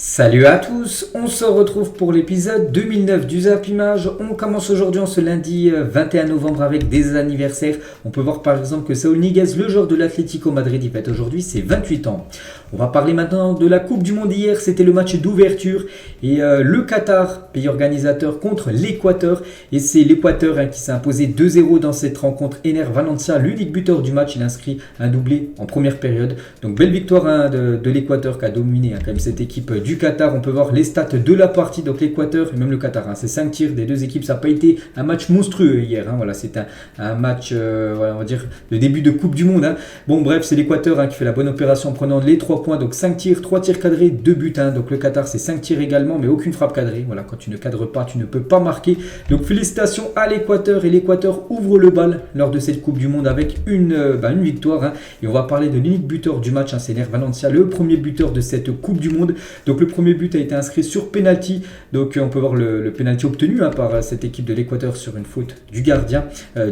Salut à tous, on se retrouve pour l'épisode 2009 du Zap Image. On commence aujourd'hui en ce lundi 21 novembre avec des anniversaires. On peut voir par exemple que Saúl Ñíguez, le joueur de l'Atlético Madrid, il fête aujourd'hui ses 28 ans. On va parler maintenant de la Coupe du Monde hier, c'était le match d'ouverture et le Qatar, pays organisateur, contre l'Équateur. Et c'est l'Équateur qui s'est imposé 2-0 dans cette rencontre. Ener Valencia, l'unique buteur du match, il inscrit un doublé en première période. Donc belle victoire de l'Équateur qui a dominé quand même cette équipe du Qatar. On peut voir les stats de la partie, donc l'Équateur et même le Qatar. C'est 5 tirs des deux équipes, ça n'a pas été un match monstrueux hier. Voilà, c'est un match, on va dire, le début de Coupe du Monde. Bon bref, c'est l'Équateur qui fait la bonne opération en prenant les 3 points, donc 5 tirs, 3 tirs cadrés, 2 buts. Donc le Qatar c'est 5 tirs également, mais aucune frappe cadrée. Voilà, quand tu ne cadres pas, tu ne peux pas marquer. Donc félicitations à l'Équateur, et l'Équateur ouvre le bal lors de cette Coupe du Monde avec une victoire. Et on va parler de l'unique buteur du match, c'est Ener Valencia, le premier buteur de cette Coupe du Monde. Donc le premier but a été inscrit sur penalty. Donc on peut voir le penalty obtenu par cette équipe de l'Équateur sur une faute du gardien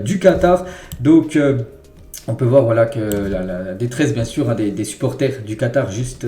du Qatar. Donc on peut voir que la détresse bien sûr des supporters du Qatar juste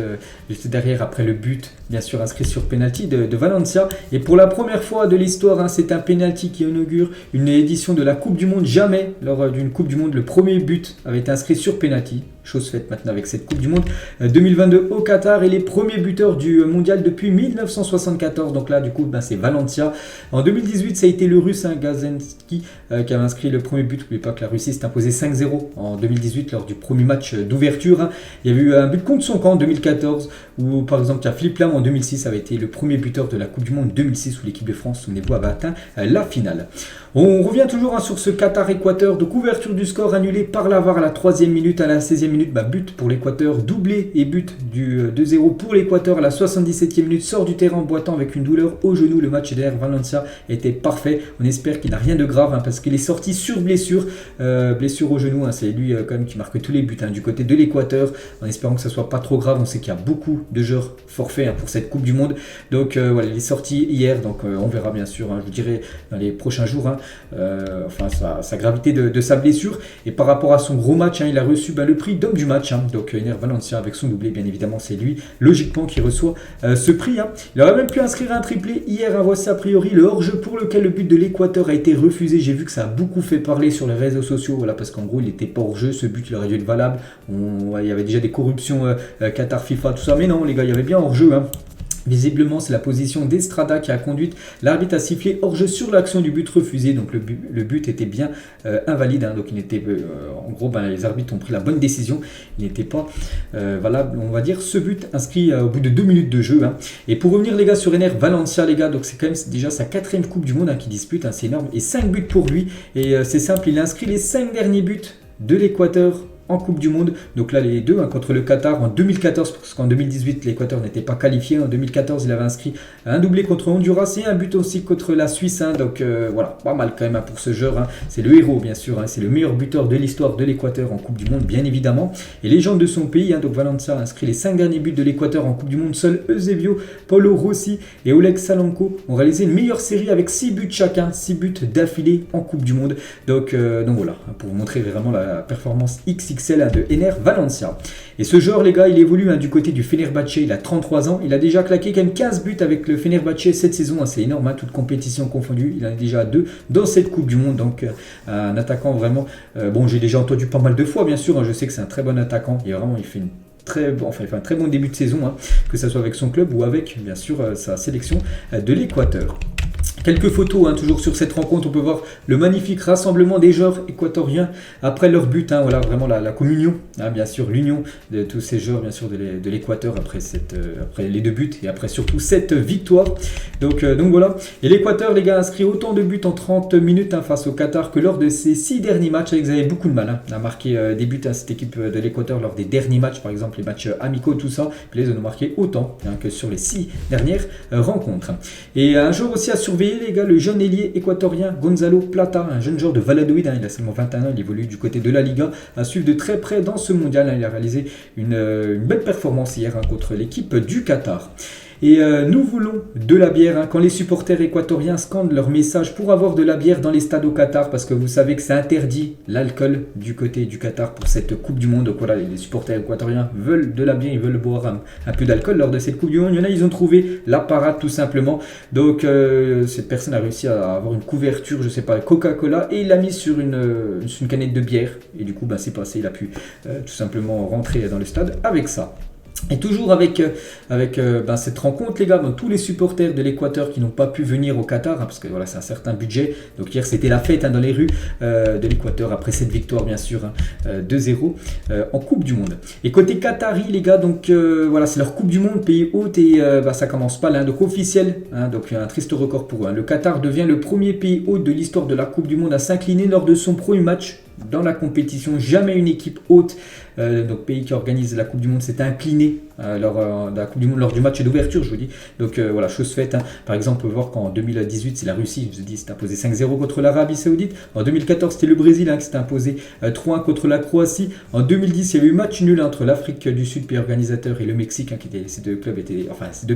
derrière après le but bien sûr inscrit sur penalty de Valencia. Et pour la première fois de l'histoire, c'est un penalty qui inaugure une édition de la Coupe du Monde. Jamais lors d'une Coupe du Monde le premier but avait été inscrit sur penalty. Chose faite maintenant avec cette Coupe du Monde 2022 au Qatar, et les premiers buteurs du mondial depuis 1974. Donc là du coup c'est Valencia. En 2018 ça a été le russe Gazensky qui avait inscrit le premier but. N'oubliez pas que la Russie s'est imposée 5-0 en 2018 lors du premier match d'ouverture. Il y a eu un but contre son camp en 2014, ou par exemple Philippe Lam en 2006 avait été le premier buteur de la Coupe du Monde 2006 où l'équipe de France, souvenez-vous, avait atteint la finale. On revient toujours sur ce Qatar-Équateur. Donc ouverture du score annulée par la VAR à la 3e minute, à la 16e minute, but pour l'Équateur, doublé et but du 2-0 pour l'Équateur à la 77e minute, sort du terrain en boitant avec une douleur au genou. Le match d'Ener Valencia était parfait. On espère qu'il n'a rien de grave parce qu'il est sorti sur blessure, blessure au genou. C'est lui quand même qui marque tous les buts du côté de l'Équateur, en espérant que ça soit pas trop grave. On sait qu'il y a beaucoup de joueurs forfaits pour cette Coupe du Monde. Donc voilà, il est sorti hier, donc on verra bien sûr, je vous dirai dans les prochains jours sa gravité de sa blessure. Et par rapport à son gros match, il a reçu le prix d'homme du match. Donc Ener Valencia avec son doublé, bien évidemment c'est lui logiquement qui reçoit ce prix. Il aurait même pu inscrire un triplé hier. Voici a priori le hors-jeu pour lequel le but de l'Équateur a été refusé. J'ai vu que ça a beaucoup fait parler sur les réseaux sociaux, parce qu'en gros il n'était pas hors-jeu, ce but il aurait dû être valable. Il y avait déjà des corruptions Qatar, FIFA, tout ça, mais non les gars, il y avait bien hors-jeu. Visiblement, c'est la position d'Estrada qui a conduit l'arbitre à siffler hors-jeu sur l'action du but refusé. Donc le but était bien invalide. Donc il était, en gros, les arbitres ont pris la bonne décision. Il n'était pas valable, on va dire, ce but inscrit au bout de 2 minutes de jeu. Et pour revenir les gars sur Ener Valencia, les gars, donc c'est quand même déjà sa 4e Coupe du Monde qu'il dispute. C'est énorme. Et 5 buts pour lui. Et c'est simple, il a inscrit les 5 derniers buts de l'Équateur en Coupe du Monde. Donc là les deux contre le Qatar en 2014, parce qu'en 2018 l'Équateur n'était pas qualifié. En 2014 il avait inscrit un doublé contre Honduras et un but aussi contre la Suisse. Donc voilà, pas mal quand même pour ce joueur. C'est le héros bien sûr, c'est le meilleur buteur de l'histoire de l'Équateur en Coupe du Monde bien évidemment, et légende de son pays. Donc Valencia a inscrit les 5 derniers buts de l'Équateur en Coupe du Monde. Seuls Eusebio, Paulo Rossi et Oleg Salenko ont réalisé une meilleure série avec 6 buts chacun, 6 buts d'affilée en Coupe du Monde. Donc voilà, pour vous montrer vraiment la performance XXL de Ener Valencia. Et ce joueur les gars, il évolue du côté du Fenerbahçe. Il a 33 ans, il a déjà claqué quand même 15 buts avec le Fenerbahçe cette saison. C'est énorme, toute compétition confondue. Il en a déjà 2 dans cette Coupe du Monde. Donc un attaquant vraiment, j'ai déjà entendu pas mal de fois bien sûr, je sais que c'est un très bon attaquant, et vraiment il fait un très bon début de saison, que ce soit avec son club ou avec bien sûr sa sélection de l'Équateur. Quelques photos toujours sur cette rencontre. On peut voir le magnifique rassemblement des joueurs équatoriens après leur but. Voilà vraiment la communion, bien sûr l'union de tous ces joueurs bien sûr de l'Équateur après les 2 buts et après surtout cette victoire. Donc voilà. Et l'Équateur les gars a inscrit autant de buts en 30 minutes face au Qatar que lors de ses 6 derniers matchs. Ils avaient beaucoup de mal à marquer des buts à cette équipe de l'Équateur lors des derniers matchs, par exemple les matchs amicaux, tout ça. Puis ils en ont marqué autant que sur les 6 dernières rencontres. Et un joueur aussi à surveiller les gars, le jeune ailier équatorien Gonzalo Plata, un jeune joueur de Valladolid, il a seulement 21 ans, il évolue du côté de la Liga, à suivre de très près dans ce mondial. Il a réalisé une belle performance hier contre l'équipe du Qatar. Et nous voulons de la bière. Hein. Quand les supporters équatoriens scandent leur message pour avoir de la bière dans les stades au Qatar, parce que vous savez que c'est interdit l'alcool du côté du Qatar pour cette Coupe du Monde. Donc voilà, les supporters équatoriens veulent de la bière, ils veulent boire un peu d'alcool lors de cette Coupe du Monde. Il y en a, ils ont trouvé la parade tout simplement. Donc cette personne a réussi à avoir une couverture, je sais pas, Coca-Cola, et il l'a mis sur une canette de bière. Et du coup, c'est passé, il a pu tout simplement rentrer dans le stade avec ça. Et toujours avec cette rencontre, les gars, donc tous les supporters de l'Équateur qui n'ont pas pu venir au Qatar, hein, parce que voilà, c'est un certain budget. Donc hier, c'était la fête dans les rues de l'Équateur après cette victoire, bien sûr, 2-0 en Coupe du Monde. Et côté Qatari, les gars, donc voilà, c'est leur Coupe du Monde, pays hôte, et ça commence pas là, donc officiel. Hein, donc un triste record pour eux. Hein. Le Qatar devient le premier pays hôte de l'histoire de la Coupe du Monde à s'incliner lors de son premier match dans la compétition. Jamais une équipe hôte, donc pays qui organise la Coupe du Monde, s'est incliné lors de la Coupe du Monde, lors du match d'ouverture, je vous dis. Donc voilà, chose faite. Hein. Par exemple, on peut voir qu'en 2018, c'est la Russie, je vous dis, s'est imposé 5-0 contre l'Arabie Saoudite. En 2014, c'était le Brésil qui s'est imposé 3-1 contre la Croatie. En 2010, il y a eu match nul entre l'Afrique du Sud, pays organisateur, et le Mexique, qui était, ces deux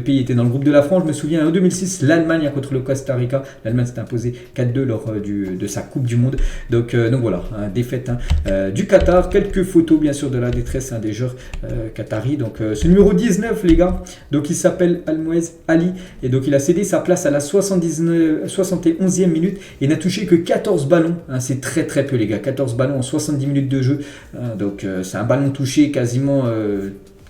pays étaient dans le groupe de la France. Je me souviens, en 2006, l'Allemagne contre le Costa Rica. L'Allemagne s'est imposée 4-2 lors de sa Coupe du Monde. Donc voilà, défaite du Qatar. Quelques photos, bien sûr, de la détresse des joueurs qataris. Donc ce numéro 19, les gars, donc il s'appelle Almouez Ali, et donc il a cédé sa place à la 71e minute et n'a touché que 14 ballons. Hein, c'est très très peu, les gars, 14 ballons en 70 minutes de jeu. Donc c'est un ballon touché quasiment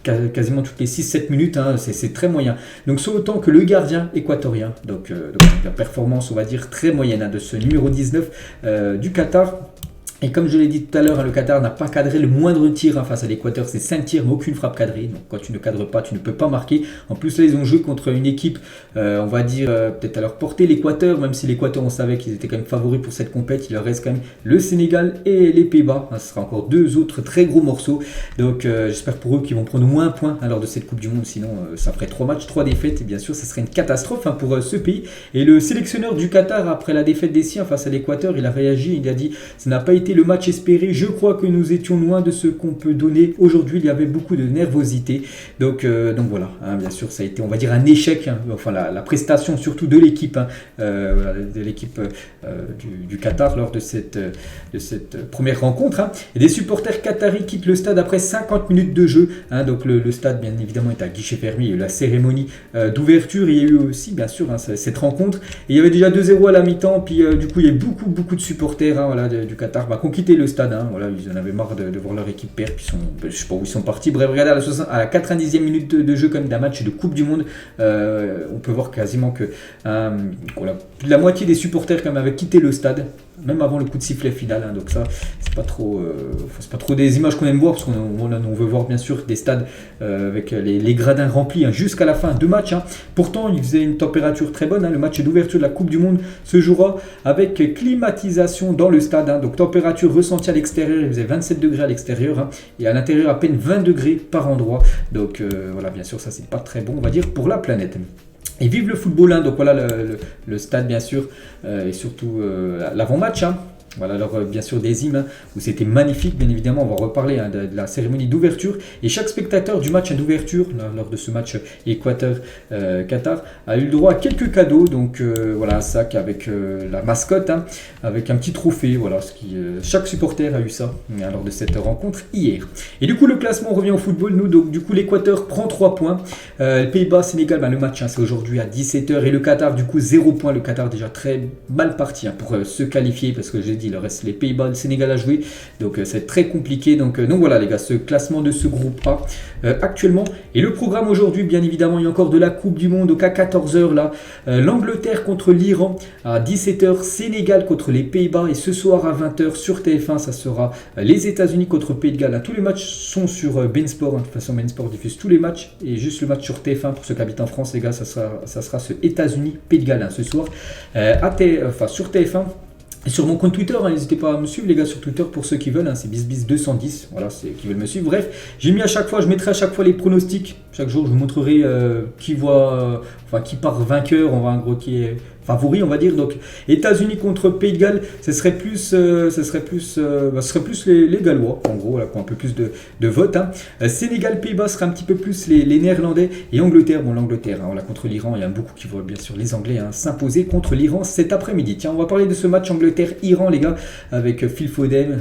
toutes les 6-7 minutes, hein, c'est très moyen. Donc c'est autant que le gardien équatorien. Donc la performance, on va dire, très moyenne de ce numéro 19 du Qatar. Et comme je l'ai dit tout à l'heure, le Qatar n'a pas cadré le moindre tir face à l'Équateur. C'est 5 tirs, mais aucune frappe cadrée. Donc quand tu ne cadres pas, tu ne peux pas marquer. En plus, là, ils ont joué contre une équipe, on va dire, peut-être à leur portée, l'Équateur. Même si l'Équateur, on savait qu'ils étaient quand même favoris pour cette compète. Il leur reste quand même le Sénégal et les Pays-Bas. Ce sera encore deux autres très gros morceaux. Donc j'espère pour eux qu'ils vont prendre moins un point lors de cette Coupe du Monde. Sinon, ça ferait 3 matchs, 3 défaites. Et bien sûr, ça serait une catastrophe pour ce pays. Et le sélectionneur du Qatar, après la défaite des siens face à l'Équateur, il a réagi. Il a dit, ça n'a pas été le match espéré. Je crois que nous étions loin de ce qu'on peut donner. Aujourd'hui, il y avait beaucoup de nervosité. Donc voilà, hein, bien sûr, ça a été, on va dire, un échec. Hein, enfin, la prestation surtout de l'équipe, du Qatar lors de cette première rencontre. Hein. Et des supporters qataris quittent le stade après 50 minutes de jeu. Hein, donc le stade, bien évidemment, est à guichet fermé. Il y a eu la cérémonie d'ouverture. Il y a eu aussi, bien sûr, cette rencontre. Et il y avait déjà 2-0 à la mi-temps. Puis du coup, il y a eu beaucoup de supporters du Qatar qui ont quitté le stade. Hein, voilà, ils en avaient marre de voir leur équipe perdre. Puis je sais pas où ils sont partis. Bref, regardez à la 90e minute de jeu comme d'un match de Coupe du Monde. On peut voir quasiment que plus de la moitié des supporters quand même avaient quitté le stade, même avant le coup de sifflet final. Hein, donc ça, c'est pas trop des images qu'on aime voir, parce qu'on veut voir bien sûr des stades avec les gradins remplis, hein, jusqu'à la fin de match. Hein. Pourtant, il faisait une température très bonne. Hein, le match d'ouverture de la Coupe du Monde se jouera avec climatisation dans le stade. Hein, donc température ressentie à l'extérieur, il faisait 27 degrés à l'extérieur, hein, et à l'intérieur à peine 20 degrés par endroit. Donc voilà, bien sûr, ça c'est pas très bon, on va dire, pour la planète. Et vive le football, hein. Donc voilà le stade, bien sûr, et surtout l'avant-match. Hein. Voilà, alors bien sûr des hymnes, hein, où c'était magnifique, bien évidemment, on va reparler, hein, de la cérémonie d'ouverture. Et chaque spectateur du match d'ouverture, lors de ce match Équateur-Qatar, a eu le droit à quelques cadeaux. Donc voilà, un sac avec la mascotte, hein, avec un petit trophée. Voilà, chaque supporter a eu ça, hein, lors de cette rencontre hier. Et du coup, le classement revient au football. Donc du coup, l'Équateur prend 3 points. Les Pays-Bas, Sénégal, le match, hein, c'est aujourd'hui à 17h. Et le Qatar, du coup, 0 points. Le Qatar déjà très mal parti, hein, pour se qualifier, parce que j'ai dit, il reste les Pays-Bas, le Sénégal à jouer, donc c'est très compliqué. Donc voilà, les gars, ce classement de ce groupe A actuellement. Et le programme aujourd'hui, bien évidemment, il y a encore de la Coupe du Monde. Donc à 14h là, l'Angleterre contre l'Iran, à 17h Sénégal contre les Pays-Bas, et ce soir à 20h sur TF1, ça sera les États-Unis contre Pays de Galles. Tous les matchs sont sur beIN Sport, hein. De toute façon, beIN Sport diffuse tous les matchs, et juste le match sur TF1 pour ceux qui habitent en France, les gars, ça sera ce États-Unis Pays de Galles, hein, ce soir sur TF1. Et sur mon compte Twitter, hein, n'hésitez pas à me suivre, les gars, sur Twitter, pour ceux qui veulent, hein, c'est BizBiz210, voilà, c'est qui veulent me suivre. Bref, je mettrai à chaque fois les pronostics Chaque jour, je vous montrerai qui part vainqueur, on va un gros qui est favori, on va dire. Donc, États-Unis contre Pays de Galles, ce serait plus les Gallois, en gros, là, qui ont un peu plus de votes. Hein. Sénégal, Pays-Bas serait un petit peu plus les Néerlandais. Et Angleterre, l'Angleterre, hein, voilà, contre l'Iran, il y a beaucoup qui voient bien sûr les Anglais s'imposer contre l'Iran cet après-midi. Tiens, on va parler de ce match Angleterre-Iran, les gars, avec Phil Foden,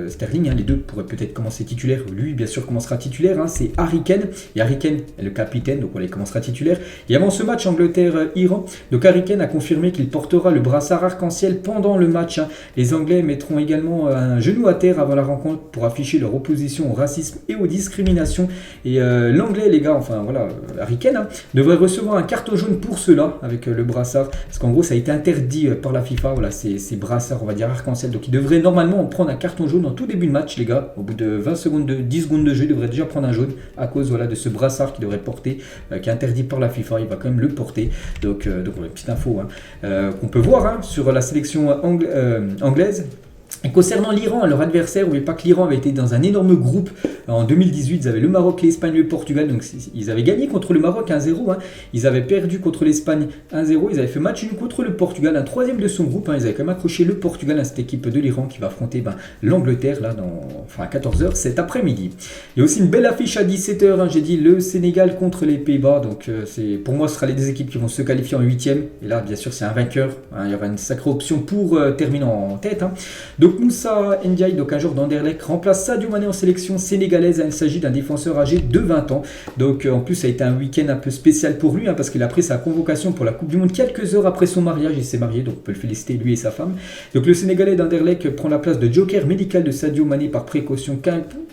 Sterling, hein, les deux pourraient peut-être commencer titulaire. Lui, bien sûr, commencera titulaire. Hein, c'est Harry Kane. Et Harry Kane est le capitaine, donc voilà, il commencera titulaire. Et avant ce match Angleterre-Iran, donc Harry Kane a confirmé qu'il portera le brassard arc-en-ciel pendant le match. Hein. Les Anglais mettront également un genou à terre avant la rencontre pour afficher leur opposition au racisme et aux discriminations. Et l'Anglais, les gars, Harry Kane, hein, devrait recevoir un carton jaune pour cela avec le brassard. Parce qu'en gros, ça a été interdit par la FIFA, voilà, ces brassards, on va dire arc-en-ciel. Donc il devrait normalement prendre un carton jaune en tout début de match, les gars. Au bout de 10 secondes de jeu, il devrait déjà prendre un jaune à cause de ce brassard qu'il devrait porter, qui est interdit par la FIFA. Il va quand même le porter. Donc voilà, petite info qu'on peut voir sur la sélection anglaise. Et concernant l'Iran, leur adversaire, n'oubliez pas que l'Iran avait été dans un énorme groupe en 2018. Ils avaient le Maroc, l'Espagne, le Portugal. Donc ils avaient gagné contre le Maroc 1-0. Hein. Ils avaient perdu contre l'Espagne 1-0. Ils avaient fait match nul contre le Portugal, un troisième de son groupe. Hein. Ils avaient quand même accroché le Portugal à cette équipe de l'Iran qui va affronter l'Angleterre là, à 14h cet après-midi. Il y a aussi une belle affiche à 17h. Hein. J'ai dit le Sénégal contre les Pays-Bas. Donc pour moi, ce sera les deux équipes qui vont se qualifier en 8e. Et là, bien sûr, c'est un vainqueur. Hein. Il y aura une sacrée option pour terminer en tête. Hein. Donc Moussa Ndiaye, donc un joueur d'Anderlecht, remplace Sadio Mané en sélection sénégalaise. Il s'agit d'un défenseur âgé de 20 ans. Donc en plus ça a été un week-end un peu spécial pour lui parce qu'il a pris sa convocation pour la Coupe du Monde quelques heures après son mariage. Il s'est marié, donc on peut le féliciter lui et sa femme. Donc le Sénégalais d'Anderlecht prend la place de joker médical de Sadio Mané par précaution.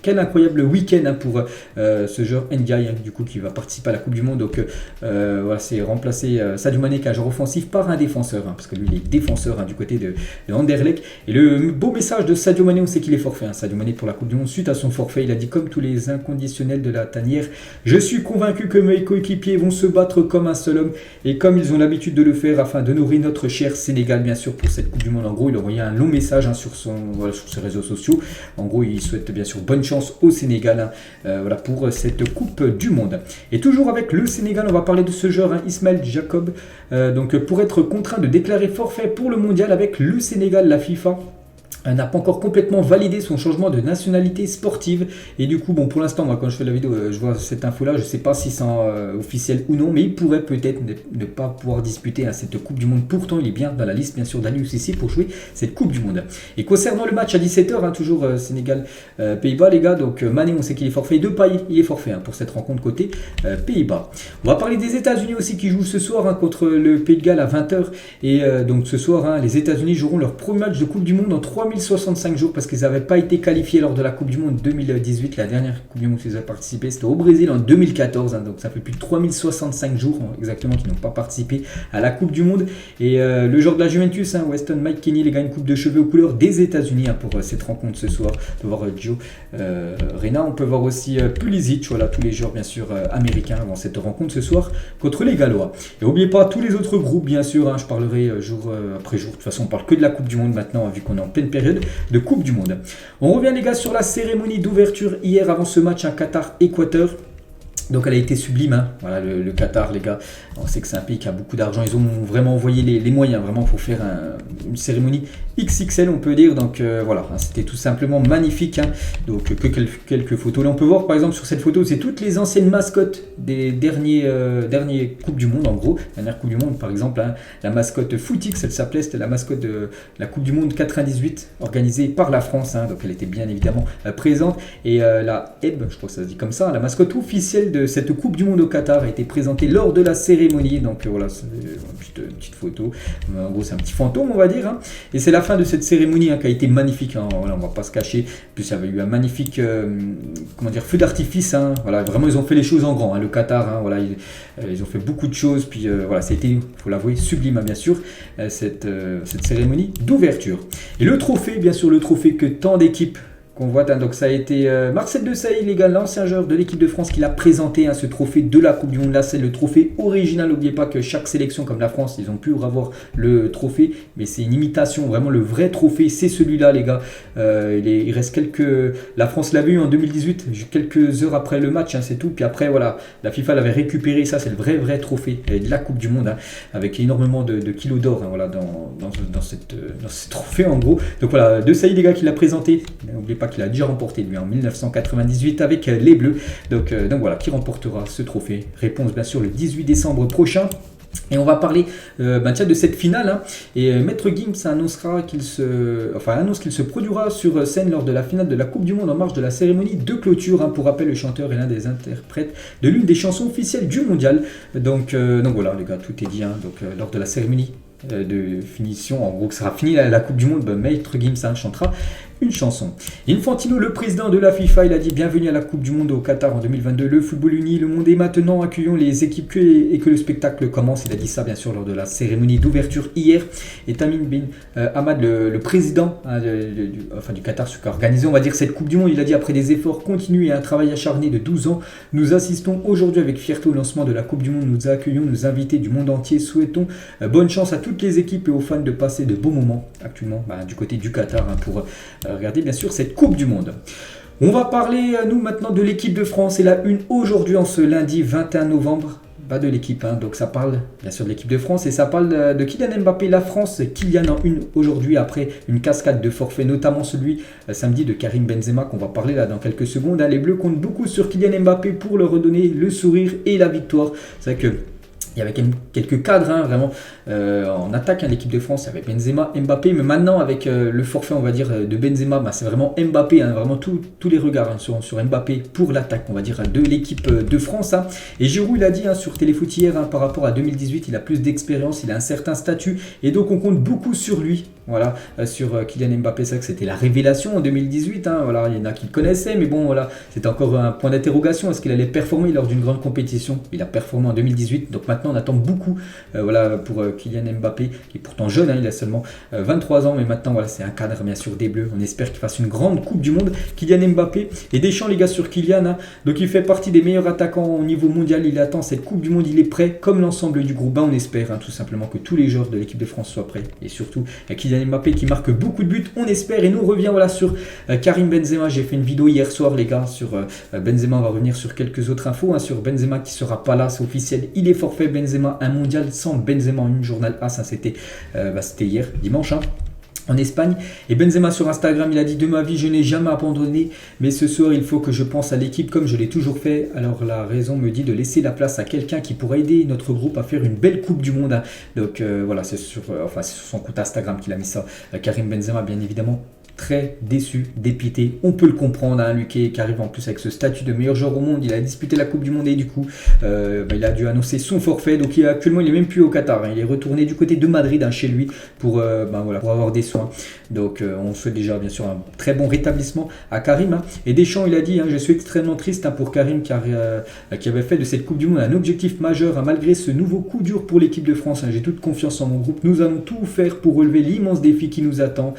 Quel incroyable week-end pour ce joueur Ndiaye du coup qui va participer à la Coupe du Monde. Donc voilà, c'est remplacer Sadio Mané qui est un joueur offensif par un défenseur parce que lui il est défenseur du côté de Anderlecht. Et le beau message de Sadio Mané, on sait qu'il est forfait. Sadio Mané pour la Coupe du Monde, suite à son forfait, il a dit comme tous les inconditionnels de la tanière, je suis convaincu que mes coéquipiers vont se battre comme un seul homme et comme ils ont l'habitude de le faire afin de nourrir notre cher Sénégal, bien sûr, pour cette Coupe du Monde. En gros, il a envoyé un long message sur ses réseaux sociaux. En gros, il souhaite bien sûr bonne chance au Sénégal pour cette Coupe du Monde. Et toujours avec le Sénégal, on va parler de ce joueur, Ismaël Jacob, pour être contraint de déclarer forfait pour le mondial avec le Sénégal, la FIFA n'a pas encore complètement validé son changement de nationalité sportive. Et du coup, pour l'instant, moi, quand je fais la vidéo, je vois cette info-là. Je ne sais pas si c'est officiel ou non, mais il pourrait peut-être ne pas pouvoir disputer cette Coupe du Monde. Pourtant, il est bien dans la liste, bien sûr, d'Aliou-Cissé pour jouer cette Coupe du Monde. Et concernant le match à 17h, toujours Sénégal-Pays-Bas, les gars. Donc, Mané, on sait qu'il est forfait. Depay, il est forfait pour cette rencontre côté Pays-Bas. On va parler des États-Unis aussi qui jouent ce soir contre le Pays de Galles à 20h. Et donc, ce soir, les États-Unis joueront leur premier match de Coupe du Monde en 3065 jours parce qu'ils n'avaient pas été qualifiés lors de la Coupe du Monde 2018. La dernière Coupe du Monde qu'ils ont participé, c'était au Brésil en 2014. Donc ça fait plus de 3065 jours exactement qu'ils n'ont pas participé à la Coupe du Monde. Et le joueur de la Juventus, Weston McKennie, il gagne une coupe de cheveux aux couleurs des États-Unis pour cette rencontre ce soir. On peut voir Gio Reyna, on peut voir aussi Pulisic. Voilà, tous les joueurs bien sûr américains avant cette rencontre ce soir contre les Gallois. Et n'oubliez pas tous les autres groupes, bien sûr. Je parlerai jour après jour. De toute façon, on parle que de la Coupe du Monde maintenant, vu qu'on est en pleine période de Coupe du Monde. On revient les gars sur la cérémonie d'ouverture hier avant ce match Qatar-Équateur. Donc elle a été sublime, Voilà, le Qatar, les gars, on sait que c'est un pays qui a beaucoup d'argent, ils ont vraiment envoyé les moyens vraiment pour faire une cérémonie XXL, on peut dire. Donc voilà, c'était tout simplement magnifique. Donc que quelques photos. Là on peut voir par exemple sur cette photo, c'est toutes les anciennes mascottes des dernières Coupes du Monde, en gros. Dernière Coupe du Monde par exemple, la mascotte Footix, elle s'appelait, c'était la mascotte de la Coupe du Monde 98, organisée par la France. Donc elle était bien évidemment présente. Et la HEB, je crois que ça se dit comme ça, la mascotte officielle de cette Coupe du Monde au Qatar a été présentée lors de la cérémonie. Donc voilà, c'est une petite photo. En gros, c'est un petit fantôme, on va dire. Et c'est la fin de cette cérémonie qui a été magnifique. Voilà, on va pas se cacher. En plus, il y avait eu un magnifique feu d'artifice. Voilà, vraiment, ils ont fait les choses en grand. Le Qatar, voilà, ils ont fait beaucoup de choses. Puis voilà, ça a été, il faut l'avouer, sublime, bien sûr, cette cérémonie d'ouverture. Et le trophée, bien sûr, le trophée que tant d'équipes qu'on voit. Donc ça a été Marcel Desailly, les gars, l'ancien joueur de l'équipe de France, qui l'a présenté ce trophée de la Coupe du Monde. Là, c'est le trophée original. N'oubliez pas que chaque sélection, comme la France, ils ont pu avoir le trophée, mais c'est une imitation. Vraiment, le vrai trophée, c'est celui-là, les gars. Il reste quelques. La France l'avait eu en 2018, quelques heures après le match, c'est tout. Puis après, voilà, la FIFA l'avait récupéré. Ça, c'est le vrai trophée de la Coupe du Monde, avec énormément de kilos d'or, voilà, dans ce trophée, en gros. Donc voilà, Desailly, les gars, qui l'a présenté. N'oubliez pas qu'il a déjà remporté, lui, en 1998 avec les Bleus. Donc voilà, qui remportera ce trophée? Réponse, bien sûr, le 18 décembre prochain. Et on va parler de cette finale. Et Maître Gims annonce qu'il se produira sur scène lors de la finale de la Coupe du Monde en marge de la cérémonie de clôture. Pour rappel, le chanteur est l'un des interprètes de l'une des chansons officielles du mondial. Donc voilà, les gars, tout est dit. Lors de la cérémonie de finition, en gros, que sera fini la Coupe du Monde, Maître Gims chantera une chanson. Infantino, le président de la FIFA, il a dit: bienvenue à la Coupe du Monde au Qatar en 2022. Le football uni, le monde est maintenant, accueillons les équipes et que le spectacle commence. Il a dit ça, bien sûr, lors de la cérémonie d'ouverture hier. Et Tamim bin Hamad, le président du Qatar, ce qui a organisé, on va dire, cette Coupe du Monde, il a dit: après des efforts continus et un travail acharné de 12 ans, nous assistons aujourd'hui avec fierté au lancement de la Coupe du Monde. Nous accueillons nos invités du monde entier. Souhaitons bonne chance à toutes les équipes et aux fans de passer de beaux moments actuellement du côté du Qatar pour regardez bien sûr cette Coupe du Monde. On va parler nous maintenant de l'équipe de France et la une aujourd'hui en ce lundi 21 novembre. De l'équipe, donc ça parle bien sûr de l'équipe de France et ça parle de Kylian Mbappé. La France, Kylian en une aujourd'hui après une cascade de forfaits, notamment celui samedi de Karim Benzema qu'on va parler là dans quelques secondes. Les Bleus comptent beaucoup sur Kylian Mbappé pour leur redonner le sourire et la victoire. C'est vrai que il y avait quelques cadres vraiment en attaque, l'équipe de France, il y avait Benzema, Mbappé, mais maintenant avec le forfait, on va dire, de Benzema, c'est vraiment Mbappé, vraiment tous les regards sur Mbappé pour l'attaque, on va dire, de l'équipe de France. Et Giroud, il a dit sur Téléfoot hier, par rapport à 2018, il a plus d'expérience, il a un certain statut, et donc on compte beaucoup sur lui. Voilà, sur Kylian Mbappé, c'est vrai que c'était la révélation en 2018, voilà, il y en a qui le connaissaient, mais bon, voilà, c'était encore un point d'interrogation, est-ce qu'il allait performer lors d'une grande compétition? Il a performé en 2018, donc maintenant on attend beaucoup pour Kylian Mbappé, qui est pourtant jeune, il a seulement 23 ans, mais maintenant voilà, c'est un cadre bien sûr des Bleus, on espère qu'il fasse une grande Coupe du Monde, Kylian Mbappé. Et Deschamps, les gars, sur Kylian, donc il fait partie des meilleurs attaquants au niveau mondial, il attend cette Coupe du Monde, il est prêt, comme l'ensemble du groupe, on espère tout simplement que tous les joueurs de l'équipe de France soient prêts, et surtout Kylian Mbappé qui marque beaucoup de buts, on espère. Et nous on revient sur Karim Benzema. J'ai fait une vidéo hier soir, les gars, sur Benzema. On va revenir sur quelques autres infos sur Benzema qui sera pas là, c'est officiel, il est forfait. Benzema, un mondial sans Benzema, une journal A, ça c'était hier dimanche en Espagne. Et Benzema sur Instagram, il a dit: de ma vie je n'ai jamais abandonné, mais ce soir il faut que je pense à l'équipe comme je l'ai toujours fait, alors la raison me dit de laisser la place à quelqu'un qui pourra aider notre groupe à faire une belle Coupe du Monde. Donc voilà, c'est sur son compte Instagram qu'il a mis ça. Karim Benzema, bien évidemment, très déçu, dépité, on peut le comprendre, lui qui arrive en plus avec ce statut de meilleur joueur au monde, il a disputé la Coupe du Monde et du coup il a dû annoncer son forfait, donc actuellement il est même plus au Qatar, il est retourné du côté de Madrid chez lui pour avoir des soins, donc on souhaite déjà bien sûr un très bon rétablissement à Karim. Et Deschamps, il a dit: je suis extrêmement triste pour Karim qui avait fait de cette Coupe du Monde un objectif majeur, malgré ce nouveau coup dur pour l'équipe de France, j'ai toute confiance en mon groupe, nous allons tout faire pour relever l'immense défi qui nous attend,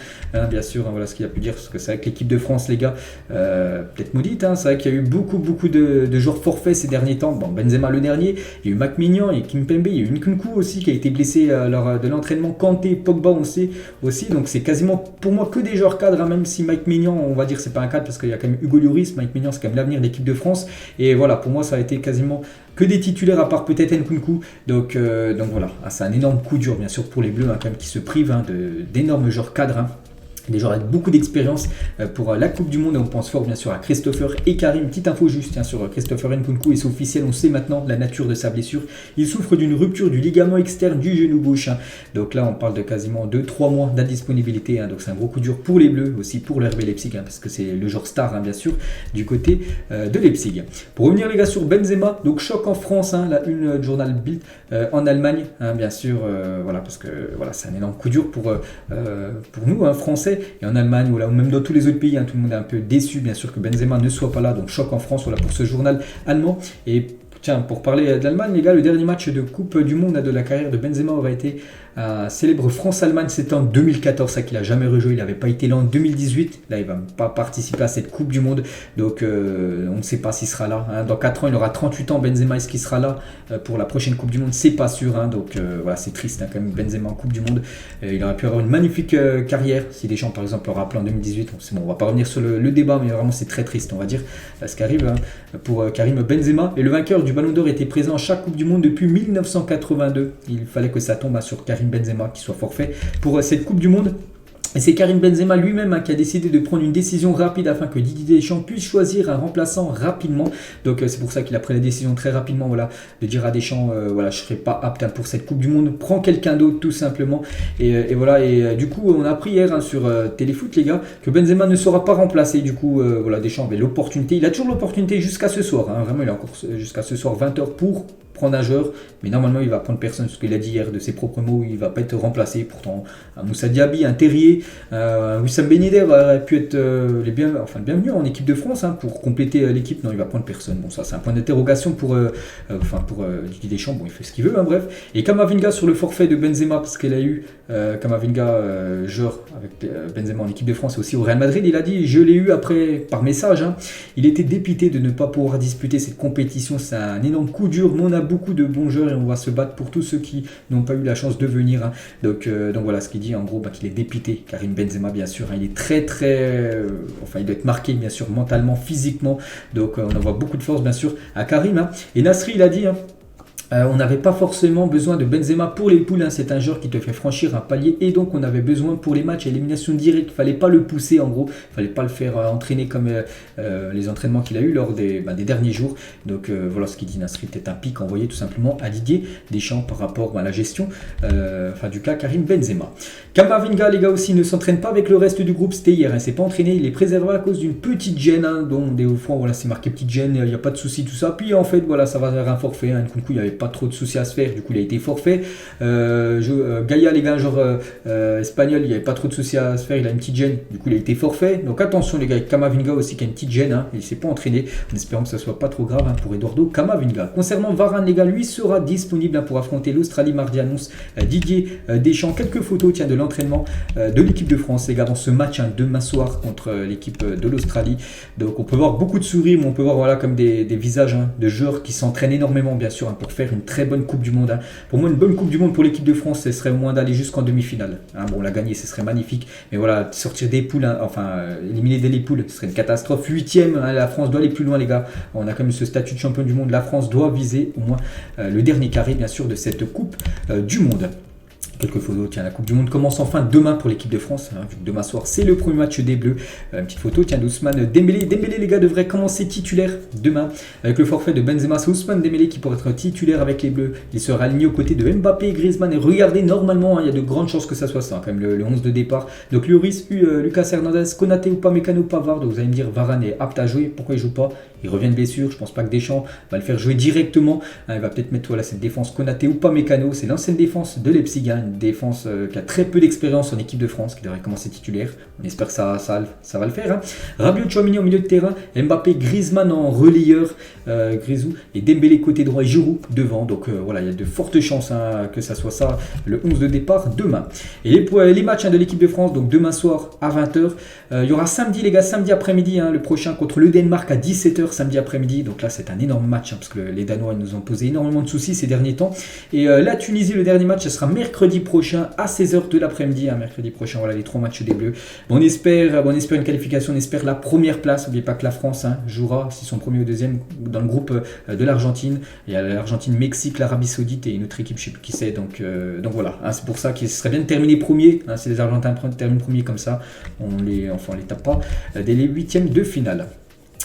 bien sûr, voilà ce qu'il a pu dire, parce que c'est vrai que l'équipe de France, les gars, peut-être maudite, c'est vrai qu'il y a eu beaucoup de joueurs forfaits ces derniers temps. Benzema le dernier, il y a eu Mac Mignon et Kimpembe, il y a eu Nkunku aussi qui a été blessé lors de l'entraînement, Kanté, Pogba on sait aussi, donc c'est quasiment pour moi que des joueurs cadres, même si Mike Mignon, on va dire c'est pas un cadre parce qu'il y a quand même Hugo Lloris, Mike Mignon c'est quand même l'avenir de l'équipe de France, et voilà, pour moi ça a été quasiment que des titulaires à part peut-être Nkunku, donc voilà, c'est un énorme coup dur bien sûr pour les Bleus quand même, qui se privent d'énormes joueurs cadres, des joueurs avec beaucoup d'expérience pour la Coupe du Monde, et on pense fort bien sûr à Christopher et Karim. Petite info juste sur Christopher Nkunku, et c'est officiel, on sait maintenant la nature de sa blessure. Il souffre d'une rupture du ligament externe du genou gauche, donc là on parle de quasiment 2-3 mois d'indisponibilité, donc c'est un gros coup dur pour les Bleus, aussi pour le RB Leipzig, parce que c'est le joueur star bien sûr du côté de Leipzig. Pour revenir les gars sur Benzema, donc choc en France, la une du journal Bild, en Allemagne, bien sûr, voilà, parce que voilà, c'est un énorme coup dur pour nous Français. Et en Allemagne, voilà, ou même dans tous les autres pays, tout le monde est un peu déçu bien sûr que Benzema ne soit pas là, donc choc en France, voilà, pour ce journal allemand. Et Tiens, pour parler de l'Allemagne, les gars, le dernier match de Coupe du Monde de la carrière de Benzema aurait été célèbre France-Allemagne. C'était en 2014, ça qu'il n'a jamais rejoué. Il n'avait pas été là en 2018. Là, il ne va pas participer à cette Coupe du Monde. Donc, on ne sait pas s'il sera là. Dans 4 ans, il aura 38 ans. Benzema, est-ce qu'il sera là pour la prochaine Coupe du Monde? C'est pas sûr. Donc, voilà, c'est triste quand même. Benzema en Coupe du Monde. Il aurait pu avoir une magnifique carrière. Si Deschamps, par exemple, l'aura appelé en 2018. C'est bon, on va pas revenir sur le débat, mais vraiment, c'est très triste, on va dire, ce qui arrive pour Karim Benzema. Et le vainqueur du Ballon d'Or était présent à chaque Coupe du Monde depuis 1982. Il fallait que ça tombe sur Karim Benzema, qui soit forfait pour cette Coupe du Monde. Et c'est Karim Benzema lui-même qui a décidé de prendre une décision rapide afin que Didier Deschamps puisse choisir un remplaçant rapidement. Donc c'est pour ça qu'il a pris la décision très rapidement, voilà, de dire à Deschamps, voilà, je ne serai pas apte pour cette Coupe du Monde, prends quelqu'un d'autre tout simplement. Et voilà, et du coup on a appris hier sur Téléfoot, les gars, que Benzema ne sera pas remplacé. Du coup voilà, Deschamps avait l'opportunité, il a toujours l'opportunité jusqu'à ce soir, vraiment il a encore jusqu'à ce soir 20h pour prendre un joueur, mais normalement il va prendre personne, ce qu'il a dit hier de ses propres mots, il va pas être remplacé. Pourtant un Moussa Diaby, un Terrier, un Wissam Ben Yedder aurait pu être le bienvenu en équipe de France pour compléter l'équipe. Non, il va prendre personne. Bon, ça c'est un point d'interrogation pour Didier Deschamps. Bon, il fait ce qu'il veut, bref. Et Camavinga sur le forfait de Benzema, parce qu'elle a eu Camavinga joueur avec Benzema en équipe de France et aussi au Real Madrid, il a dit, je l'ai eu après par message, il était dépité de ne pas pouvoir disputer cette compétition. C'est un énorme coup dur. Nous on a beaucoup de bons joueurs et on va se battre pour tous ceux qui n'ont pas eu la chance de venir. Donc voilà ce qu'il dit en gros, qu'il est dépité. Karim Benzema, bien sûr, il est très il doit être marqué bien sûr mentalement, physiquement. Donc on envoie beaucoup de force bien sûr à Karim. Et Nasri, il a dit, on n'avait pas forcément besoin de Benzema pour les poules, c'est un joueur qui te fait franchir un palier et donc on avait besoin pour les matchs à élimination directe. Il ne fallait pas le pousser en gros, il ne fallait pas le faire entraîner comme les entraînements qu'il a eu lors des derniers jours. Donc voilà ce qu'il dit Nasri, peut-être un pic envoyé tout simplement à Didier Deschamps par rapport à la gestion du cas Karim Benzema. Camavinga, les gars, aussi ne s'entraîne pas avec le reste du groupe, c'était hier, il ne s'est pas entraîné, il est préservé à cause d'une petite gêne, dont des fois voilà, c'est marqué petite gêne, il n'y a pas de souci, tout ça. Puis en fait voilà, ça va vers un forfait, Nkunku, il n'y avait pas trop de soucis à se faire, du coup il a été forfait. Gaïa, les gars, genre espagnol, il n'y avait pas trop de soucis à se faire, il a une petite gêne, du coup il a été forfait. Donc attention les gars, Camavinga aussi qui a une petite gêne, il ne s'est pas entraîné, en espérant que ça ne soit pas trop grave pour Eduardo Camavinga. Concernant Varane, les gars, lui sera disponible pour affronter l'Australie mardi, annonce Didier Deschamps. Quelques photos de l'entraînement de l'équipe de France, les gars, dans ce match demain soir contre l'équipe de l'Australie. Donc on peut voir beaucoup de sourires, mais on peut voir voilà, comme des visages de joueurs qui s'entraînent énormément bien sûr pour faire une très bonne Coupe du Monde. Pour moi, une bonne Coupe du Monde pour l'équipe de France, ce serait au moins d'aller jusqu'en demi-finale. Bon, la gagner, ce serait magnifique. Mais voilà, sortir des poules, éliminer des poules, ce serait une catastrophe. 8e, la France doit aller plus loin, les gars. On a quand même ce statut de champion du monde. La France doit viser au moins le dernier carré, bien sûr, de cette Coupe du Monde. Quelques photos, tiens, la Coupe du Monde commence enfin demain pour l'équipe de France, vu que demain soir c'est le premier match des Bleus. Une petite photo, tiens, d'Ousmane Dembélé. Dembélé, les gars, devrait commencer titulaire demain avec le forfait de Benzema. C'est Ousmane Dembélé qui pourrait être titulaire avec les Bleus. Il sera aligné aux côtés de Mbappé et Griezmann. Et regardez, normalement, il y a de grandes chances que ça soit ça, quand même, le 11 de départ. Donc Lloris, Lucas Hernandez, Konaté ou Upamecano, Pavard. Donc vous allez me dire, Varane est apte à jouer, pourquoi il joue pas? Il revient de blessure, je pense pas que Deschamps va le faire jouer directement. Il va peut-être mettre voilà, cette défense Konaté ou Upamecano. C'est l'ancienne défense de Leipzig, une défense qui a très peu d'expérience en équipe de France, qui devrait commencer titulaire. On espère que ça va le faire. Rabiot, Tchouaméni au milieu de terrain, Mbappé, Griezmann en relayeur, Grisou, et Dembélé côté droit et Giroud devant. Donc voilà, il y a de fortes chances que ça soit ça, le 11 de départ demain. Et les matchs de l'équipe de France, donc demain soir à 20h. Il y aura samedi, les gars, samedi après-midi, le prochain contre le Danemark à 17h samedi après-midi. Donc là, c'est un énorme match, parce que les Danois nous ont posé énormément de soucis ces derniers temps. Et la Tunisie, le dernier match, ce sera mercredi prochain à 16h de l'après-midi, mercredi prochain, voilà les 3 matchs des Bleus. On espère une qualification, on espère la première place. N'oubliez pas que la France jouera, s'ils sont premiers ou deuxième, dans le groupe de l'Argentine. Il y a l'Argentine, Mexique, l'Arabie Saoudite et une autre équipe, je ne sais plus qui c'est. Donc voilà, c'est pour ça qu'il serait bien de terminer premier. Si les Argentins terminent premier comme ça, on les tape pas dès les 8e de finale.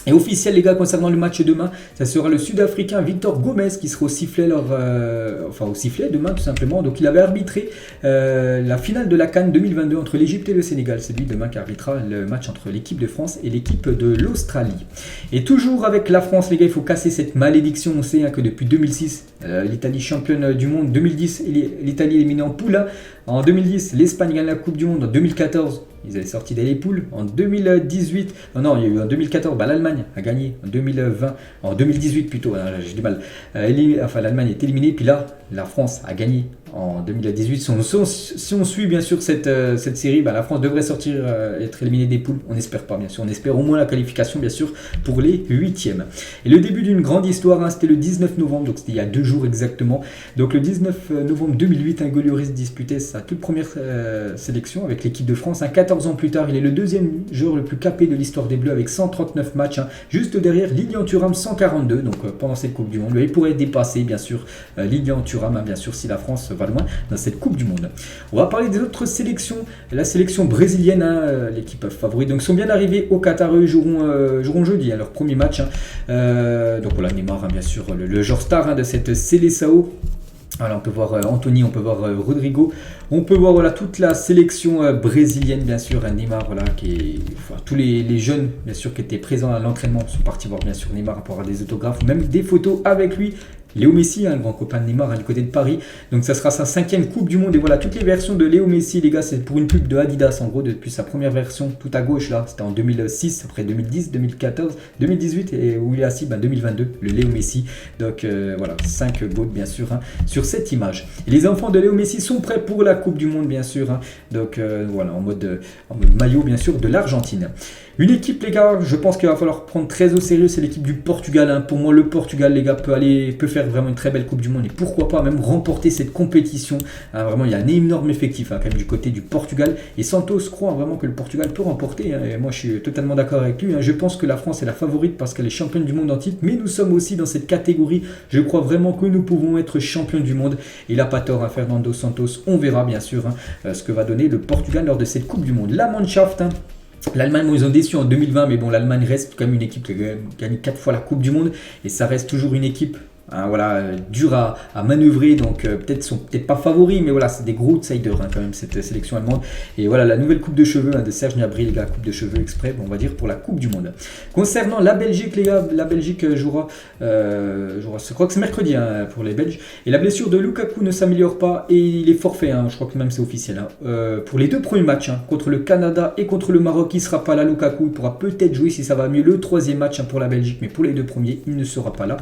Et officiel, les gars, concernant le match demain, ça sera le Sud-Africain Victor Gomez qui sera au sifflet, au sifflet demain tout simplement. Donc il avait arbitré la finale de la CAN 2022 entre l'Égypte et le Sénégal. C'est lui demain qui arbitrera le match entre l'équipe de France et l'équipe de l'Australie. Et toujours avec la France, les gars, il faut casser cette malédiction. On sait que depuis 2006, l'Italie championne du monde, 2010, l'Italie éliminée en poule. En 2010, l'Espagne gagne la Coupe du Monde. En 2014, ils avaient sorti des poules. En 2018, non, il y a eu en 2014, l'Allemagne a gagné. En 2020, en 2018 plutôt, j'ai du mal. L'Allemagne est éliminée, puis là, la France a gagné en 2018. Si on suit bien sûr cette série, la France devrait sortir, être éliminée des poules. On n'espère pas, bien sûr. On espère au moins la qualification, bien sûr, pour les huitièmes. Et le début d'une grande histoire, c'était le 19 novembre, donc c'était il y a 2 jours exactement. Donc le 19 novembre 2008, Hugo Lloris disputait sa toute première sélection avec l'équipe de France. 14 ans plus tard, il est le deuxième joueur le plus capé de l'histoire des Bleus avec 139 matchs, juste derrière Lilian Thuram 142. Donc pendant cette Coupe du Monde, il pourrait dépasser bien sûr Lilian Thuram, bien sûr, si la France va loin dans cette Coupe du Monde. On va parler des autres sélections. La sélection brésilienne, l'équipe favorite, donc sont bien arrivés au Qatar. Eux joueront jeudi leur premier match. Donc voilà, Neymar, bien sûr, le joueur star de cette Seleção. Voilà, on peut voir Anthony, on peut voir Rodrigo, on peut voir toute la sélection brésilienne, bien sûr, Neymar, tous les jeunes, bien sûr, qui étaient présents à l'entraînement sont partis voir, bien sûr, Neymar pour avoir des autographes, même des photos avec lui. Léo Messi, un grand copain de Neymar du côté de Paris. Donc ça sera sa 5e Coupe du Monde. Et voilà, toutes les versions de Léo Messi, les gars, c'est pour une pub de Adidas. En gros, depuis sa première version, tout à gauche, là, c'était en 2006, après 2010, 2014, 2018, et où il est assis, 2022, le Léo Messi. Donc voilà, 5 goats, bien sûr, sur cette image. Et les enfants de Léo Messi sont prêts pour la Coupe du Monde, bien sûr. Donc voilà, en mode maillot, bien sûr, de l'Argentine. Une équipe, les gars, je pense qu'il va falloir prendre très au sérieux, c'est l'équipe du Portugal. Pour moi, le Portugal, les gars, peut faire vraiment une très belle Coupe du Monde et pourquoi pas même remporter cette compétition. Vraiment, il y a un énorme effectif quand même du côté du Portugal. Et Santos croit vraiment que le Portugal peut remporter. Et moi, je suis totalement d'accord avec lui. Je pense que la France est la favorite parce qu'elle est championne du monde en titre. Mais nous sommes aussi dans cette catégorie. Je crois vraiment que nous pouvons être champions du monde. Il n'a pas tort, Fernando Santos. On verra bien sûr ce que va donner le Portugal lors de cette Coupe du Monde. La Mannschaft, l'Allemagne, ils ont déçu en 2020, mais bon, l'Allemagne reste quand même une équipe qui a gagné 4 fois la Coupe du Monde et ça reste toujours une équipe dure à manœuvrer, donc sont peut-être pas favoris, mais voilà, c'est des gros outsiders quand même cette sélection allemande. Et voilà, la nouvelle coupe de cheveux de Serge Gnabry, les gars, coupe de cheveux exprès, on va dire pour la Coupe du Monde. Concernant la Belgique, les gars, la Belgique jouera, je crois que c'est mercredi pour les Belges. Et la blessure de Lukaku ne s'améliore pas et il est forfait, je crois que même c'est officiel. Pour les 2 premiers matchs, contre le Canada et contre le Maroc, il ne sera pas là, Lukaku. Il pourra peut-être jouer si ça va mieux le 3e match pour la Belgique, mais pour les 2 premiers, il ne sera pas là,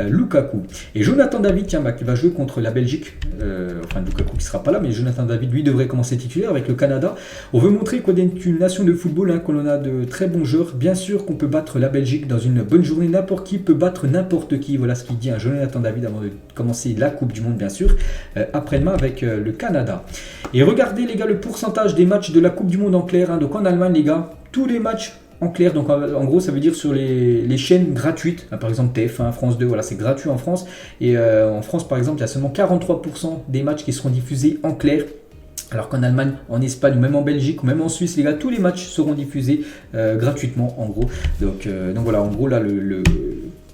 Lukaku. Et Jonathan David, qui va jouer contre la Belgique, Lukaku qui sera pas là, mais Jonathan David, lui, devrait commencer titulaire avec le Canada. On veut montrer qu'on est une nation de football, qu'on a de très bons joueurs. Bien sûr qu'on peut battre la Belgique dans une bonne journée, n'importe qui peut battre n'importe qui. Voilà ce qu'il dit Jonathan David avant de commencer la Coupe du Monde, bien sûr, après-demain avec le Canada. Et regardez, les gars, le pourcentage des matchs de la Coupe du Monde en clair. Donc en Allemagne, les gars, tous les matchs en clair, donc en gros ça veut dire sur les chaînes gratuites, par exemple TF1, France 2, voilà, c'est gratuit en France. Et en France par exemple, il y a seulement 43% des matchs qui seront diffusés en clair. Alors qu'en Allemagne, en Espagne, ou même en Belgique, ou même en Suisse, les gars, tous les matchs seront diffusés gratuitement en gros. Donc voilà, en gros là le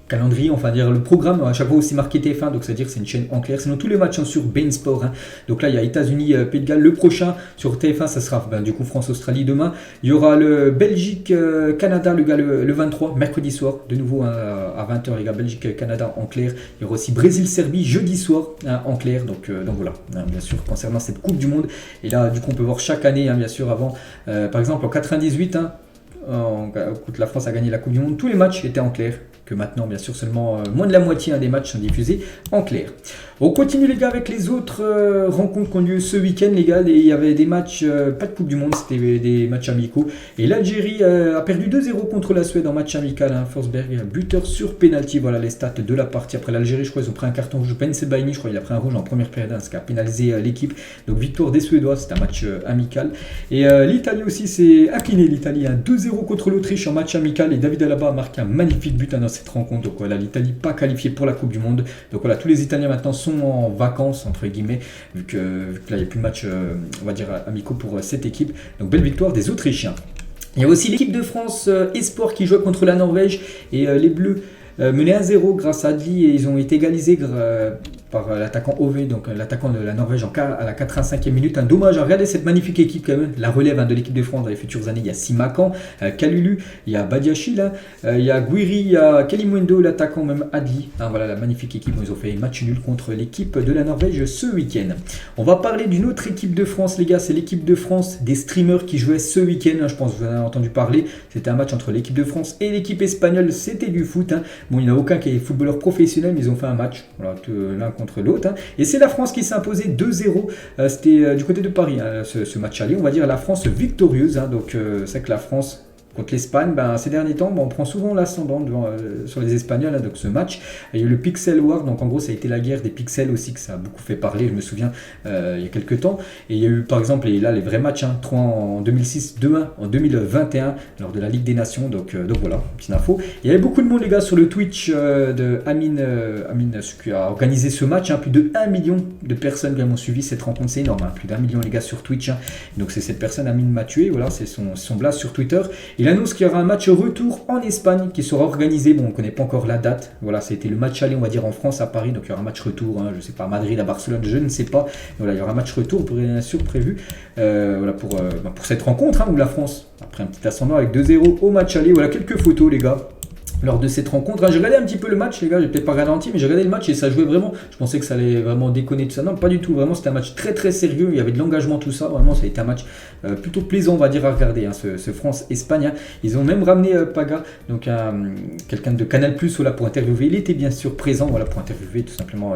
calendrier, enfin dire le programme, à chaque fois aussi marqué TF1, donc c'est-à-dire que c'est une chaîne en clair. Sinon tous les matchs sont sur Bein Sport. Donc là il y a États-Unis, Pays de Galles. Le prochain sur TF1, ça sera du coup France-Australie demain. Il y aura le Belgique-Canada, le 23, mercredi soir, de nouveau à 20h, les gars, Belgique-Canada en clair. Il y aura aussi Brésil-Serbie jeudi soir en clair. Donc voilà, bien sûr, concernant cette Coupe du Monde. Et là, du coup, on peut voir chaque année, bien sûr, avant, par exemple en 98, quand la France a gagné la Coupe du Monde, tous les matchs étaient en clair. Que maintenant, bien sûr, seulement moins de la moitié des matchs sont diffusés en clair. On continue, les gars, avec les autres rencontres qui ont lieu ce week-end, les gars. Il y avait des matchs, pas de Coupe du Monde, c'était des matchs amicaux. Et l'Algérie a perdu 2-0 contre la Suède en match amical. Forsberg, buteur sur penalty. Voilà les stats de la partie. Après l'Algérie, je crois, ils ont pris un carton rouge. Ben Sebaini, je crois, il a pris un rouge en première période, ce qui a pénalisé l'équipe. Donc victoire des Suédois, c'est un match amical. Et l'Italie aussi s'est inclinée. L'Italie a 2-0 contre l'Autriche en match amical. Et David Alaba a marqué un magnifique but dans cette rencontre. Donc voilà, l'Italie pas qualifiée pour la Coupe du Monde. Donc voilà, tous les Italiens maintenant sont en vacances entre guillemets, vu que là il n'y a plus de match on va dire amicaux pour cette équipe. Donc belle victoire des Autrichiens. Il y a aussi l'équipe de France Espoir qui joue contre la Norvège et les Bleus menaient 1-0 grâce à Adli et ils ont été égalisés par l'attaquant Ove, donc l'attaquant de la Norvège à la 85e minute. Un dommage à regarder cette magnifique équipe quand même, la relève de l'équipe de France dans les futures années. Il y a Simakan, Kalulu, il y a Badiachi là, il y a Guiri, il y a Kalimundo, l'attaquant même Adli. Voilà la magnifique équipe, ils ont fait un match nul contre l'équipe de la Norvège ce week-end. On va parler d'une autre équipe de France les gars, c'est l'équipe de France des streamers qui jouaient ce week-end. Je pense que vous en avez entendu parler, c'était un match entre l'équipe de France et l'équipe espagnole, c'était du foot. Bon, il n'y en a aucun qui est footballeur professionnel, mais ils ont fait un match l'un contre l'autre. Et c'est la France qui s'est imposée 2-0. C'était du côté de Paris, ce match aller. On va dire la France victorieuse. Donc c'est que la France contre l'Espagne, ces derniers temps, on prend souvent l'ascendant sur les Espagnols. Donc ce match, il y a eu le Pixel War. Donc en gros, ça a été la guerre des pixels aussi, que ça a beaucoup fait parler. Je me souviens il y a quelques temps. Et il y a eu par exemple, et là les vrais matchs, 3 en 2006, 2-1 en 2021 lors de la Ligue des Nations. Donc voilà, petite info. Il y avait beaucoup de monde les gars sur le Twitch de Amine qui a organisé ce match. Plus de 1 million de personnes qui ont suivi cette rencontre, c'est énorme. Plus d'1 million les gars sur Twitch. Donc c'est cette personne Amine Mathieu, voilà, c'est son blast sur Twitter. Il annonce qu'il y aura un match retour en Espagne qui sera organisé. Bon, on ne connaît pas encore la date. Voilà, c'était le match aller, on va dire, en France, à Paris. Donc il y aura un match retour, je ne sais pas, à Madrid, à Barcelone, je ne sais pas. Voilà, il y aura un match retour, bien sûr, prévu pour cette rencontre où la France, après un petit ascendant avec 2-0 au match aller. Voilà, quelques photos, les gars. Lors de cette rencontre, j'ai regardé un petit peu le match, les gars, j'ai peut-être pas regardé entier, mais j'ai regardé le match et ça jouait vraiment. Je pensais que ça allait vraiment déconner tout ça. Non, pas du tout. Vraiment, c'était un match très très sérieux. Il y avait de l'engagement, tout ça. Vraiment, ça a été un match plutôt plaisant, on va dire, à regarder. Ce France-Espagne. Ils ont même ramené Paga, donc quelqu'un de Canal+ pour interviewer. Il était bien sûr présent, voilà, pour interviewer tout simplement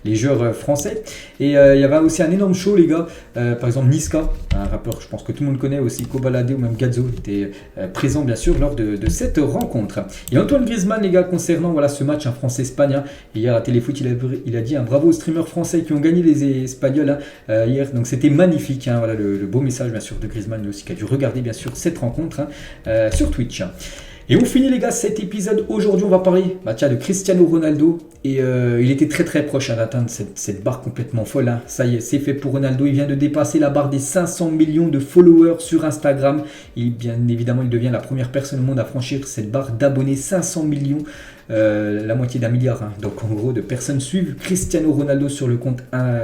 les joueurs français. Et il y avait aussi un énorme show, les gars. Par exemple, Niska, un rappeur, je pense que tout le monde connaît aussi, Kobalade ou même Gazzo, était présent bien sûr lors de cette rencontre. Et Antoine Griezmann, les gars, concernant ce match France-Espagne, hier à Téléfoot, il a dit bravo aux streamers français qui ont gagné les Espagnols hier. Donc c'était magnifique, voilà le beau message bien sûr de Griezmann, lui aussi qui a dû regarder bien sûr cette rencontre sur Twitch. Et on finit les gars cet épisode. Aujourd'hui on va parler de Cristiano Ronaldo. Et il était très très proche d'atteindre cette barre complètement folle. Ça y est, c'est fait pour Ronaldo. Il vient de dépasser la barre des 500 millions de followers sur Instagram. Et bien évidemment, il devient la première personne au monde à franchir cette barre d'abonnés. 500 millions, la moitié d'1 milliard. Donc en gros, de personnes suivent Cristiano Ronaldo sur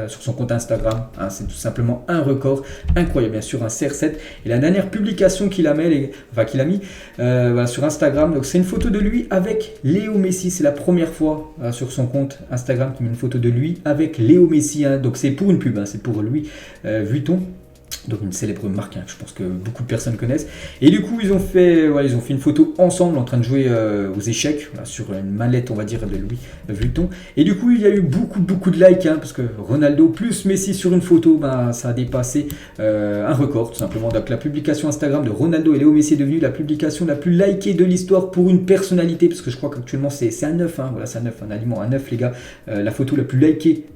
son compte Instagram. C'est tout simplement un record incroyable, bien sûr, un CR7. Et la dernière publication qu'il a mis sur Instagram, donc c'est une photo de lui avec Léo Messi. C'est la première fois sur son compte Instagram qui met une photo de lui avec Léo Messi. Donc c'est pour une pub, c'est pour Louis Vuitton. Donc une célèbre marque, je pense que beaucoup de personnes connaissent. Et du coup, ils ont fait une photo ensemble en train de jouer aux échecs sur une mallette, on va dire, de Louis Vuitton. Et du coup, il y a eu beaucoup de likes, parce que Ronaldo plus Messi sur une photo, ça a dépassé un record, tout simplement. Donc la publication Instagram de Ronaldo et Léo Messi est devenue la publication la plus likée de l'histoire pour une personnalité, parce que je crois qu'actuellement c'est un 9, voilà, c'est un 9, un aliment, un 9 les gars. La photo la plus likée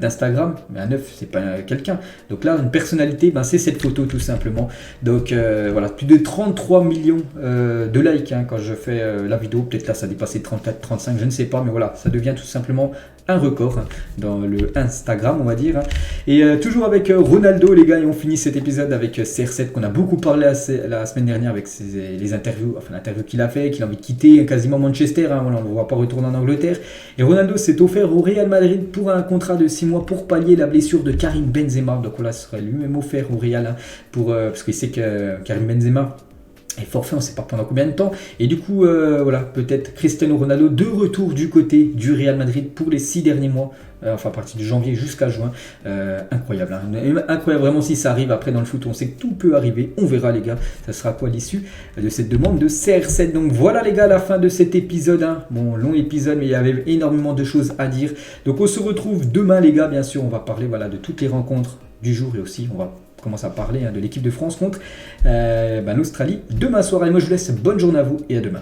d'Instagram, mais un 9 c'est pas quelqu'un. Donc là, une personnalité, c'est cette photo tout simplement. Donc voilà, plus de 33 millions de likes quand je fais la vidéo. Peut-être là ça a dépassé 34, 35, je ne sais pas, mais voilà, ça devient tout simplement un record dans le Instagram, on va dire. Et toujours avec Ronaldo, les gars, et on finit cet épisode avec CR7 qu'on a beaucoup parlé la semaine dernière avec les interviews, l'interview qu'il a fait, qu'il a envie de quitter quasiment Manchester, voilà, on ne va pas retourner en Angleterre. Et Ronaldo s'est offert au Real Madrid pour un contrat de 6 mois pour pallier la blessure de Karim Benzema. Donc voilà, ce serait lui-même offert au Real parce qu'il sait que Karim Benzema est forfait, on ne sait pas pendant combien de temps. Et du coup, voilà, peut-être Cristiano Ronaldo de retour du côté du Real Madrid pour les 6 derniers mois. À partir de janvier jusqu'à juin. Incroyable. Incroyable vraiment si ça arrive. Après dans le foot, on sait que tout peut arriver. On verra les gars. Ça sera quoi l'issue de cette demande de CR7. Donc voilà les gars, la fin de cet épisode. Bon, long épisode, mais il y avait énormément de choses à dire. Donc on se retrouve demain les gars. Bien sûr, on va parler de toutes les rencontres du jour. Et aussi, on va commencer à parler de l'équipe de France contre l'Australie demain soir. Et moi je vous laisse, bonne journée à vous et à demain.